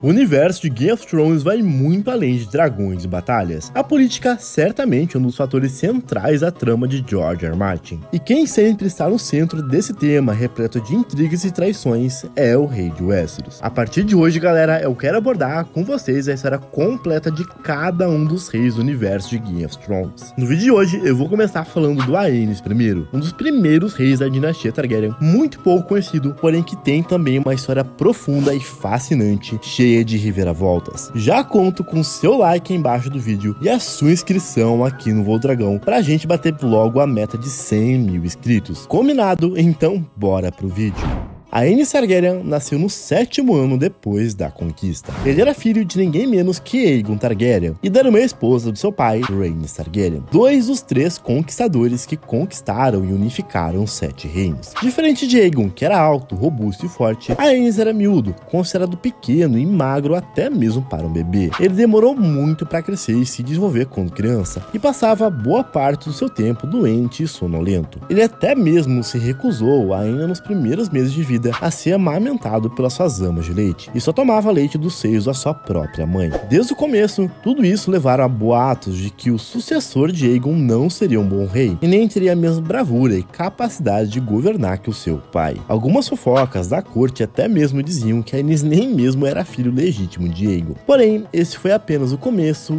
O universo de Game of Thrones vai muito além de dragões e batalhas. A política certamente é um dos fatores centrais da trama de George R. R. Martin. E quem sempre está no centro desse tema, repleto de intrigas e traições, é o Rei de Westeros. A partir de hoje, galera, eu quero abordar com vocês a história completa de cada um dos reis do universo de Game of Thrones. No vídeo de hoje, eu vou começar falando do Aenys I, um dos primeiros reis da dinastia Targaryen, muito pouco conhecido, porém que tem também uma história profunda e fascinante, cheia de reviravoltas. Já conto com seu like aí embaixo do vídeo e a sua inscrição aqui no Voo Dragão pra gente bater logo a meta de 100 mil inscritos. Combinado? Então bora pro vídeo. Aenys Targaryen nasceu no 7º ano depois da conquista. Ele era filho de ninguém menos que Aegon Targaryen e da irmã esposa do seu pai, Rhaenys Targaryen, dois dos 3 conquistadores que conquistaram e unificaram os 7 reinos. Diferente de Aegon, que era alto, robusto e forte, Aenys era miúdo, considerado pequeno e magro até mesmo para um bebê. Ele demorou muito para crescer e se desenvolver quando criança, e passava boa parte do seu tempo doente e sonolento. Ele até mesmo se recusou, ainda nos primeiros meses de vida, a ser amamentado pelas suas amas de leite, e só tomava leite dos seios da sua própria mãe. Desde o começo, tudo isso levaram a boatos de que o sucessor de Aegon não seria um bom rei, e nem teria a mesma bravura e capacidade de governar que o seu pai. Algumas fofocas da corte até mesmo diziam que Aenys nem mesmo era filho legítimo de Aegon. Porém, esse foi apenas o começo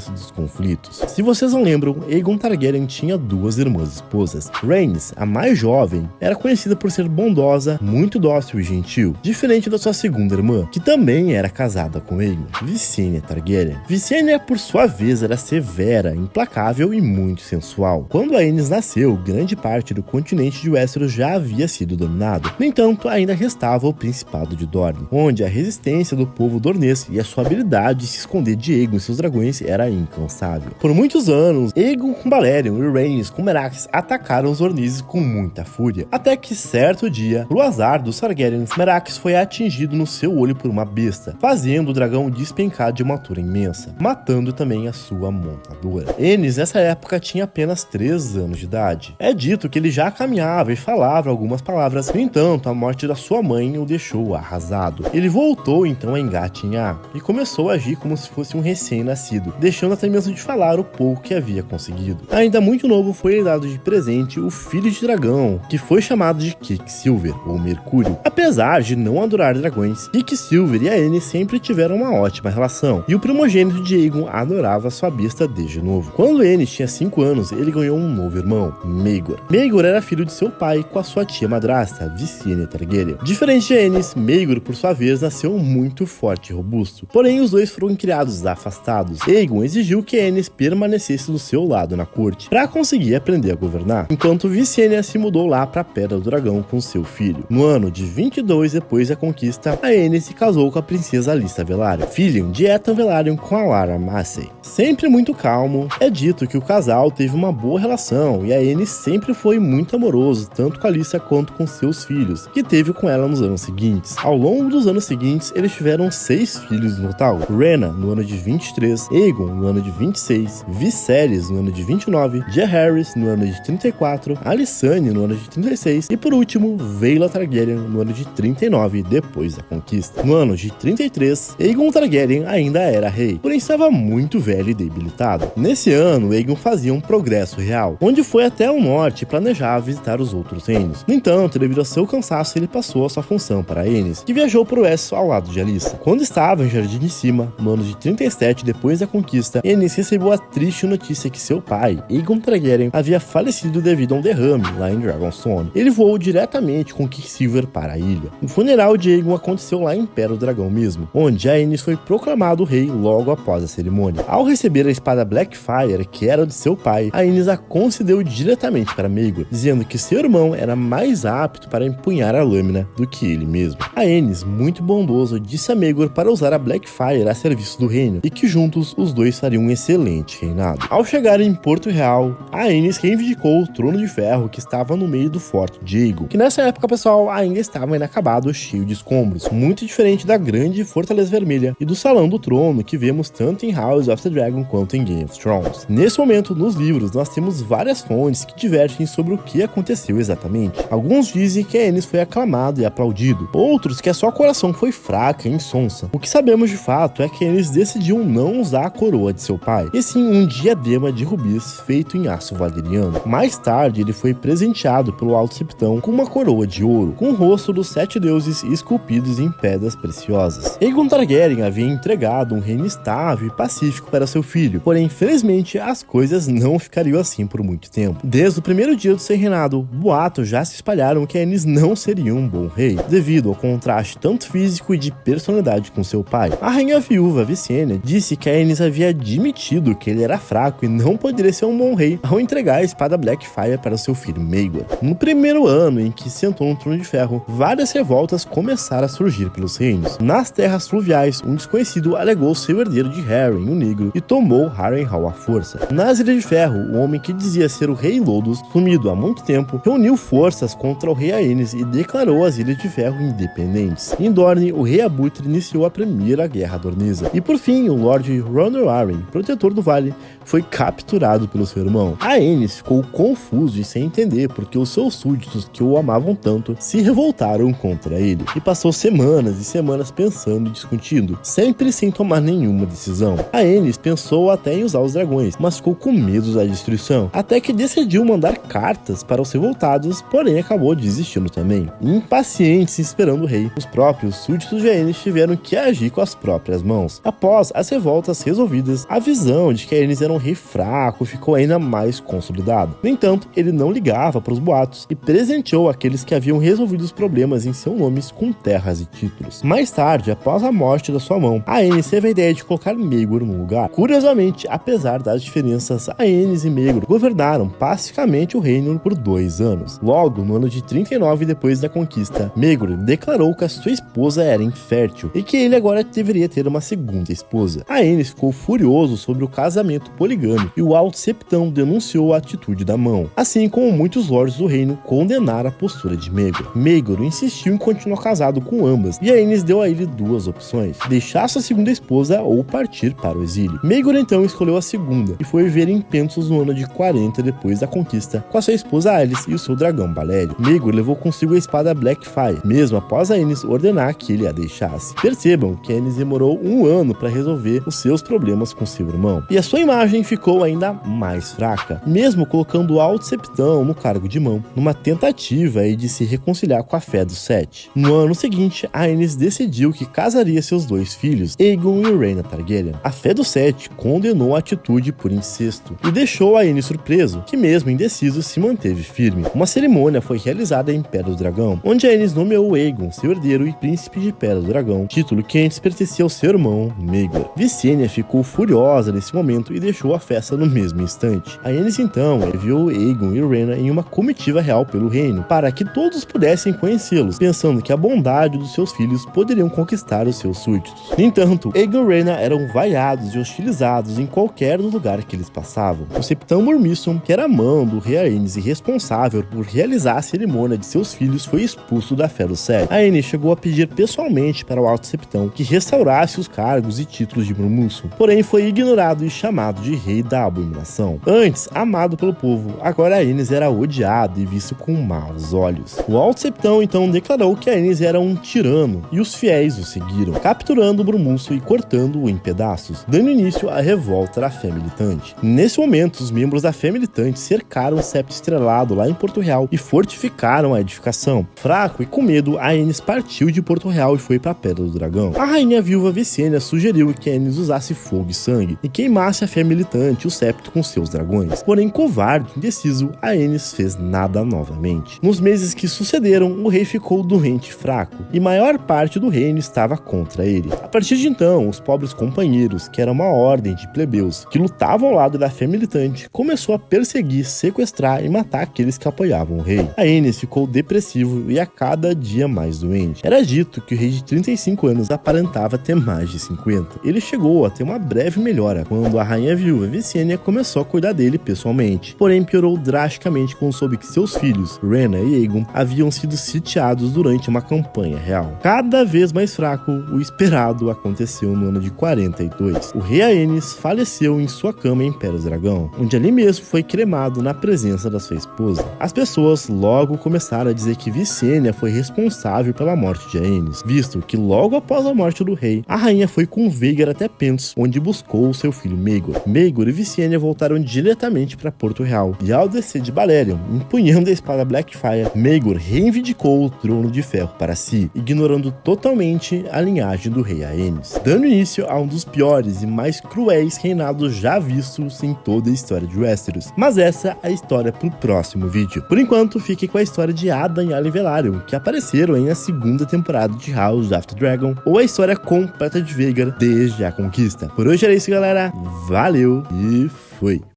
dos conflitos. Se vocês não lembram, Aegon Targaryen tinha 2 irmãs esposas. Rhaenys, a mais jovem, era conhecida por ser bondosa, muito dócil e gentil, diferente da sua segunda irmã, que também era casada com Aegon, Visenya Targaryen. Visenya, por sua vez, era severa, implacável e muito sensual. Quando Aenys nasceu, grande parte do continente de Westeros já havia sido dominado. No entanto, ainda restava o Principado de Dorne, onde a resistência do povo dornês e a sua habilidade de se esconder de Aegon e seus dragões era incansável. Por muitos anos, Aegon com Balerion e Rhaenys com Merax atacaram os Ornizes com muita fúria, até que certo dia, pro azar dos Targaryens, Merax foi atingido no seu olho por uma besta, fazendo o dragão despencar de uma altura imensa, matando também a sua montadora. Aenys nessa época tinha apenas 3 anos de idade. É dito que ele já caminhava e falava algumas palavras, no entanto, a morte da sua mãe o deixou arrasado. Ele voltou então a engatinhar e começou a agir como se fosse um recém-nascido, deixando até mesmo de falar o pouco que havia conseguido. Ainda muito novo, foi dado de presente o filho de dragão, que foi chamado de Quicksilver, ou Mercúrio. Apesar de não adorar dragões, Quicksilver e Aenys sempre tiveram uma ótima relação, e o primogênito de Aegon adorava sua besta desde novo. Quando Aenys tinha 5 anos, ele ganhou um novo irmão, Maegor. Maegor era filho de seu pai com a sua tia madrasta, Visenya Targaryen. Diferente de Aenys, Maegor, por sua vez, nasceu muito forte e robusto, porém os dois foram criados afastados. Aegon exigiu que Aenys permanecesse do seu lado na corte, para conseguir aprender a governar, enquanto Visenya se mudou lá para a Pedra do Dragão com seu filho. No ano de 22 depois da conquista, Aenys se casou com a princesa Alyssa Velaryon, filha de Ethan Velaryon com a Lara Massey. Sempre muito calmo, é dito que o casal teve uma boa relação e Aenys sempre foi muito amoroso, tanto com Alyssa quanto com seus filhos, que teve com ela nos anos seguintes. Ao longo dos anos seguintes, eles tiveram 6 filhos no total: Rhaena no ano de 23, Aegon no ano de 26, Viserys no ano de 29, Jaehaerys no ano de 34, Alysanne no ano de 36 e por último, Vaela Targaryen no ano de 39 depois da conquista. No ano de 33, Aegon Targaryen ainda era rei, porém estava muito velho e debilitado. Nesse ano, Aegon fazia um progresso real, onde foi até o norte e planejava visitar os outros reinos. No entanto, devido ao seu cansaço, ele passou a sua função para Aenys, que viajou para o oeste ao lado de Alyssa. Quando estava em Jardim de Cima, no ano de 37 depois da conquista, Aenys recebeu a triste notícia que seu pai, Aegon Targaryen, havia falecido devido a um derrame lá em Dragonstone. Ele voou diretamente com Quicksilver para a ilha. O funeral de Aegon aconteceu lá em Pedra do Dragão mesmo, onde Aenys foi proclamado rei logo após a cerimônia. Ao receber a espada Blackfyre, que era de seu pai, Aenys a concedeu diretamente para Maegor, dizendo que seu irmão era mais apto para empunhar a lâmina do que ele mesmo. Aenys, muito bondoso, disse a Maegor para usar a Blackfyre a serviço do reino e que juntos os dois fariam um excelente reinado. Ao chegar em Porto Real, Aenys reivindicou o trono de ferro que estava no meio do forte de Aegon, que nessa época, pessoal, castelo ainda estava inacabado, cheio de escombros, muito diferente da grande Fortaleza Vermelha e do Salão do Trono que vemos tanto em House of the Dragon quanto em Game of Thrones. Nesse momento, nos livros, nós temos várias fontes que divergem sobre o que aconteceu exatamente. Alguns dizem que Aenys foi aclamado e aplaudido, outros que a sua coração foi fraca e insonsa. O que sabemos de fato é que Aenys decidiu não usar a coroa de seu pai, e sim um diadema de rubis feito em aço valeriano. Mais tarde, ele foi presenteado pelo Alto Septão com uma coroa de ouro, com o rosto dos 7 deuses esculpidos em pedras preciosas. Aegon Targaryen havia entregado um reino estável e pacífico para seu filho, porém, infelizmente, as coisas não ficariam assim por muito tempo. Desde o primeiro dia do seu reinado, boatos já se espalharam que Aenys não seria um bom rei, devido ao contraste tanto físico e de personalidade com seu pai. A rainha viúva Visenya disse que Aenys havia admitido que ele era fraco e não poderia ser um bom rei ao entregar a espada Blackfyre para seu filho Maegor. No primeiro ano em que sentou no Trono de Ferro, várias revoltas começaram a surgir pelos reinos. Nas terras fluviais, um desconhecido alegou ser o herdeiro de Harren, o Negro, e tomou Harrenhal à força. Nas Ilhas de Ferro, o homem que dizia ser o Rei Lodos, sumido há muito tempo, reuniu forças contra o Rei Aenys e declarou as Ilhas de Ferro independentes. Em Dorne, o Rei Abutre iniciou a primeira Guerra Dornesa. E por fim, o Lord Ronor Arryn, protetor do Vale, foi capturado pelo seu irmão. Aenys ficou confuso e sem entender porque os seus súditos que o amavam tanto se revoltaram contra ele, e passou semanas e semanas pensando e discutindo, sempre sem tomar nenhuma decisão. Aenys pensou até em usar os dragões, mas ficou com medo da destruição, até que decidiu mandar cartas para os revoltados, porém acabou desistindo também. Impacientes esperando o rei, os próprios súditos de Aenys tiveram que agir com as próprias mãos. Após as revoltas resolvidas, a visão de que Aenys era um rei fraco ficou ainda mais consolidado. No entanto, ele não ligava para os boatos e presenteou aqueles que haviam resolvido os problemas em seu nome com terras e títulos. Mais tarde, após a morte da sua mão, Aenys teve a ideia de colocar Maegor no lugar. Curiosamente, apesar das diferenças, Aenys e Maegor governaram pacificamente o reino por 2 anos. Logo, no ano de 39 depois da conquista, Maegor declarou que a sua esposa era infértil e que ele agora deveria ter uma segunda esposa. Aenys ficou furioso sobre o casamento poligâmico e o Alto Septão denunciou a atitude da mão, assim como muitos lords do reino condenaram a postura de Maegor. Maegor insistiu em continuar casado com ambas e Aenys deu a ele 2 opções: deixar sua segunda esposa ou partir para o exílio. Maegor então escolheu a segunda e foi viver em Pentos no ano de 40 depois da conquista com a sua esposa Alis e o seu dragão Balério. Maegor levou consigo a espada Blackfyre, mesmo após Aenys ordenar que ele a deixasse. Percebam que Aenys demorou 1 ano para resolver os seus problemas com seu irmão, e a sua imagem ficou ainda mais fraca, mesmo colocando o Alto Septão no cargo de mão, numa tentativa aí de se reconciliar com a fé dos 7. No ano seguinte, Aenys decidiu que casaria seus 2 filhos, Aegon e Rhaena Targaryen. A fé dos 7 condenou a atitude por incesto e deixou Aenys surpreso, que mesmo indeciso se manteve firme. Uma cerimônia foi realizada em Pedra do Dragão, onde Aenys nomeou Aegon seu herdeiro e príncipe de Pedra do Dragão, título que antes pertencia ao seu irmão Maegor. Visenya ficou furiosa nesse momento e deixou a festa no mesmo instante. Aenys então enviou Aegon e Rhaena em uma comitiva real pelo reino, para que todos pudessem conhecê-los, pensando que a bondade dos seus filhos poderiam conquistar os seus súditos. No entanto, Aegon e Rhaena eram vaiados e hostilizados em qualquer lugar que eles passavam. O Septão Mormissum, que era a mão do rei Aenys e responsável por realizar a cerimônia de seus filhos, foi expulso da Fé dos 7. Aenys chegou a pedir pessoalmente para o Alto Septão que restaurasse os cargos e títulos de Mormissum, porém foi ignorado e chamado de Rei da Abominação. Antes, amado pelo povo, agora Aenys era odiado e visto com maus olhos. O Alto Septão então declarou que Aenys era um tirano e os fiéis o seguiram, capturando Mormungthal e cortando-o em pedaços, dando início à revolta da Fé Militante. Nesse momento, os membros da Fé Militante cercaram o Septo Estrelado lá em Porto Real e fortificaram a edificação. Fraco e com medo, Aenys partiu de Porto Real e foi para a Pedra do Dragão. A rainha viúva Visenya sugeriu que Aenys usasse fogo e sangue e queimasse a Fé Militante e o Septo com seus dragões. Porém, covarde e indeciso, Aenys fez nada novamente. Nos meses que sucederam, o rei ficou doente e fraco, e maior parte do reino estava contra ele. A partir de então, os pobres companheiros, que era uma ordem de plebeus que lutavam ao lado da Fé Militante, começou a perseguir, sequestrar e matar aqueles que apoiavam o rei. Aenys ficou depressivo e a cada dia mais doente. Era dito que o rei de 35 anos aparentava ter mais de 50. Ele chegou a ter uma breve melhora quando a rainha viúva Visenya começou a cuidar dele pessoalmente, porém piorou drasticamente quando soube que seus filhos, Rhaena e Aegon, haviam se sido sitiados durante uma campanha real. Cada vez mais fraco, o esperado aconteceu no ano de 42. O rei Aenys faleceu em sua cama em Peros Dragão, onde ali mesmo foi cremado na presença da sua esposa. As pessoas logo começaram a dizer que Visenya foi responsável pela morte de Aenys, visto que logo após a morte do rei, a rainha foi com Vhagar até Pentos, onde buscou seu filho Maegor. Maegor e Visenya voltaram diretamente para Porto Real, e ao descer de Balerion, empunhando a espada Blackfyre, Maegor reivindicou o trono de ferro para si, ignorando totalmente a linhagem do rei Aenys, dando início a um dos piores e mais cruéis reinados já vistos em toda a história de Westeros. Mas essa é a história pro próximo vídeo. Por enquanto, fique com a história de Addan e Alyn Velaryon, que apareceram em a segunda temporada de House of the Dragon, ou a história completa de Vhagar desde a conquista. Por hoje era isso, galera. Valeu e fui!